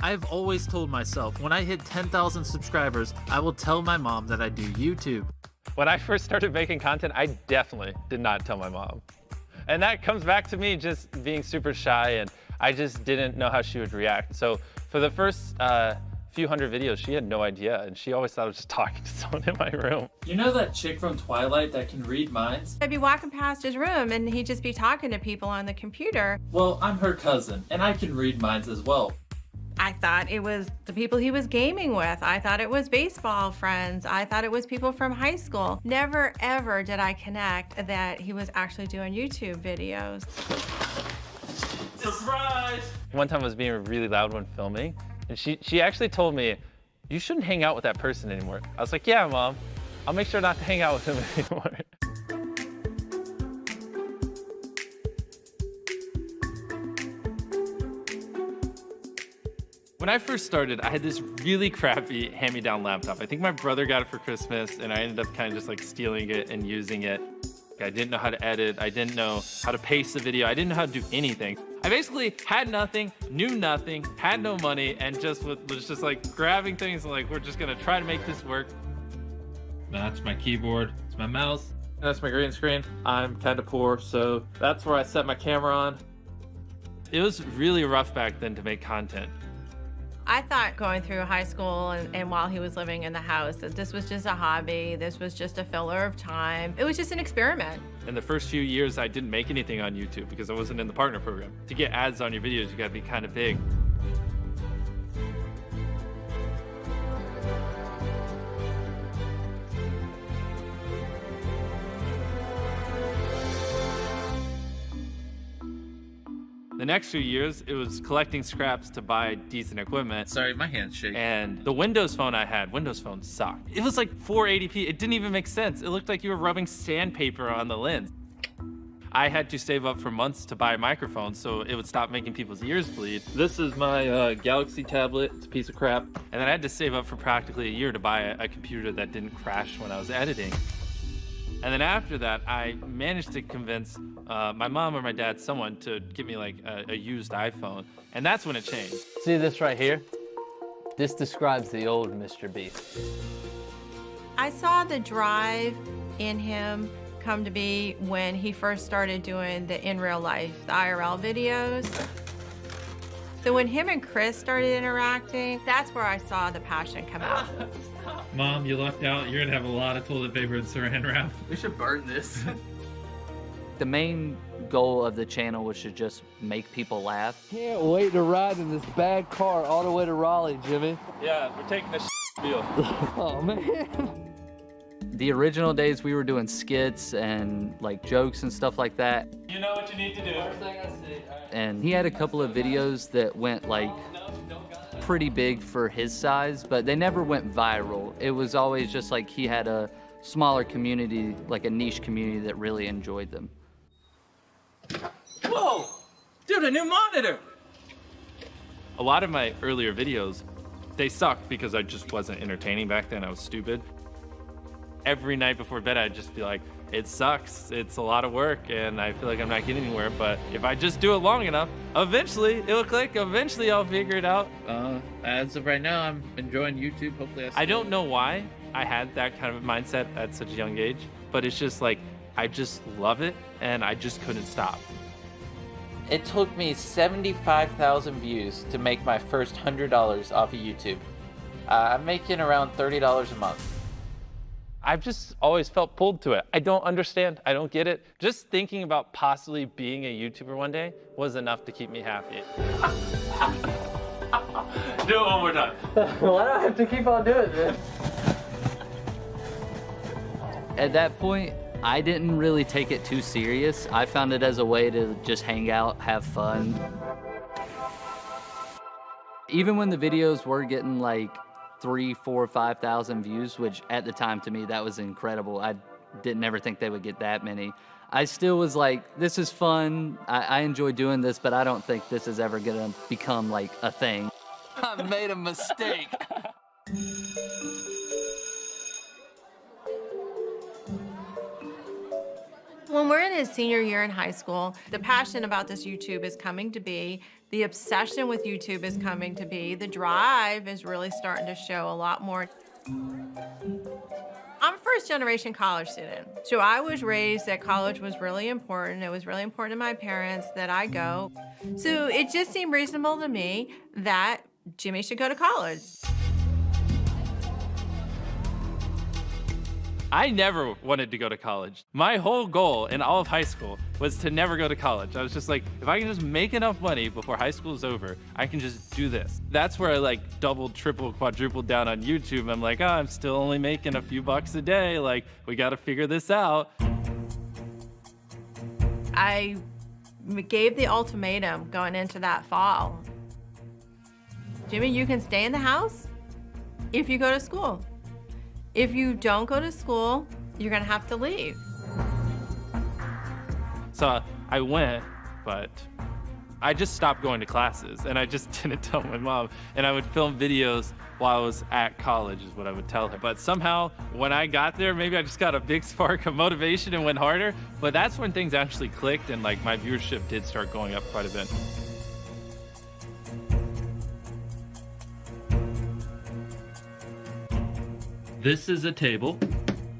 I've always told myself when I hit 10,000 subscribers, I will tell my mom that I do YouTube. When I first started making content, I definitely did not tell my mom. And that comes back to me just being super shy, and I just didn't know how she would react. So for the first few hundred videos, she had no idea, and she always thought I was just talking to someone in my room. You know that chick from Twilight that can read minds? I'd be walking past his room and he'd just be talking to people on the computer. Well, I'm her cousin, and I can read minds as well. I thought it was the people he was gaming with. I thought it was baseball friends. I thought it was people from high school. Never, ever did I connect that he was actually doing YouTube videos. Surprise! One time I was being really loud when filming, and she actually told me, you shouldn't hang out with that person anymore. I was like, yeah, Mom, I'll make sure not to hang out with him anymore. When I first started, I had this really crappy hand-me-down laptop. I think my brother got it for Christmas, and I ended up kind of just like stealing it and using it. I didn't know how to edit. I didn't know how to pace the video. I didn't know how to do anything. I basically had nothing, knew nothing, had no money, and just was just like grabbing things and like, we're just gonna try to make this work. That's my keyboard, it's my mouse. That's my green screen. I'm kind of poor, so that's where I set my camera on. It was really rough back then to make content. I thought going through high school and while he was living in the house that this was just a hobby, this was just a filler of time. It was just an experiment. In the first few years, I didn't make anything on YouTube because I wasn't in the partner program. To get ads on your videos, you gotta be kind of big. The next few years, it was collecting scraps to buy decent equipment. Sorry, my hand's shaking. And the Windows Phone I had, Windows Phone sucked. It was like 480p. It didn't even make sense. It looked like you were rubbing sandpaper on the lens. I had to save up for months to buy a microphone so it would stop making people's ears bleed. This is my Galaxy tablet. It's a piece of crap. And then I had to save up for practically a year to buy a computer that didn't crash when I was editing. And then after that, I managed to convince my mom or my dad, someone, to give me like a used iPhone. And that's when it changed. See this right here? This describes the old MrBeast. I saw the drive in him come to be when he first started doing the in real life, the IRL videos. So when him and Chris started interacting, that's where I saw the passion come out. Mom, you lucked out. You're gonna have a lot of toilet paper and saran wrap. We should burn this. The main goal of the channel was to just make people laugh. Can't wait to ride in this bad car all the way to Raleigh, Jimmy. Yeah, we're taking the deal. Oh, man. The original days we were doing skits and like jokes and stuff like that. You know what you need to do. And he had a couple of videos that went like pretty big for his size, but they never went viral. It was always just like he had a smaller community, like a niche community that really enjoyed them. Whoa! Dude, a new monitor! A lot of my earlier videos, they sucked because I just wasn't entertaining back then. I was stupid. Every night before bed, I'd just be like, it sucks, it's a lot of work, and I feel like I'm not getting anywhere, but if I just do it long enough, eventually it'll click, eventually I'll figure it out. As of right now, I'm enjoying YouTube. Hopefully I don't know why I had that kind of mindset at such a young age, but it's just like, I just love it, and I just couldn't stop. It took me 75,000 views to make my first $100 off of YouTube. I'm making around $30 a month. I've just always felt pulled to it. I don't understand, I don't get it. Just thinking about possibly being a YouTuber one day was enough to keep me happy. Do it one more time. Why do I have to keep on doing this? At that point, I didn't really take it too serious. I found it as a way to just hang out, have fun. Even when the videos were getting like 3,000, 4,000, 5,000 views, which at the time to me, that was incredible. I didn't ever think they would get that many. I still was like, this is fun. I enjoy doing this, but I don't think this is ever gonna become like a thing. I made a mistake. When we're in his senior year in high school, the passion about this YouTube is coming to be The obsession with YouTube is coming to be. The drive is really starting to show a lot more. I'm a first-generation college student, so I was raised that college was really important. It was really important to my parents that I go. So it just seemed reasonable to me that Jimmy should go to college. I never wanted to go to college. My whole goal in all of high school was to never go to college. I was just like, if I can just make enough money before high school is over, I can just do this. That's where I like doubled, tripled, quadrupled down on YouTube. I'm like, oh, I'm still only making a few bucks a day. Like, we got to figure this out. I gave the ultimatum going into that fall. Jimmy, you can stay in the house if you go to school. If you don't go to school, you're gonna have to leave. So I went, but I just stopped going to classes and I just didn't tell my mom. And I would film videos while I was at college is what I would tell her. But somehow when I got there, maybe I just got a big spark of motivation and went harder. But that's when things actually clicked and like my viewership did start going up quite a bit. This is a table.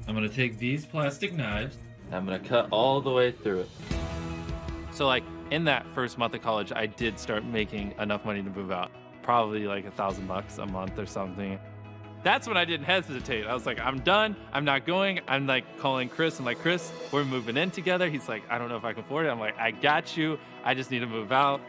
I'm gonna take these plastic knives. I'm gonna cut all the way through it. So like in that first month of college, I did start making enough money to move out. Probably like $1,000 a month or something. That's when I didn't hesitate. I was like, I'm done. I'm not going. I'm like calling Chris. I'm like, Chris, we're moving in together. He's like, I don't know if I can afford it. I'm like, I got you. I just need to move out.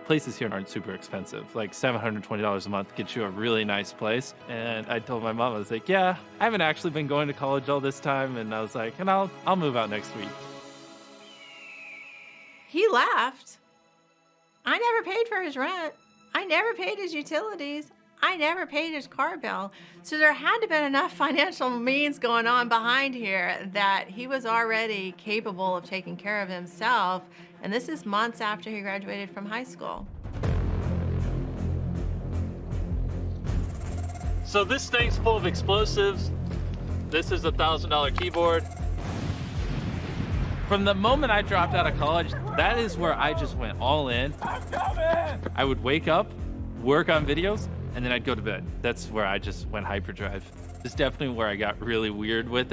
Places here aren't super expensive. Like $720 a month gets you a really nice place. And I told my mom, I was like, yeah, I haven't actually been going to college all this time. And I was like, and I'll move out next week. He left. I never paid for his rent. I never paid his utilities. I never paid his car bill. So there had to have been enough financial means going on behind here that he was already capable of taking care of himself. And this is months after he graduated from high school. So this thing's full of explosives. This is a $1,000 keyboard. From the moment I dropped out of college, that is where I just went all in. I'm coming! I would wake up, work on videos, and then I'd go to bed. That's where I just went hyperdrive. It's definitely where I got really weird with it.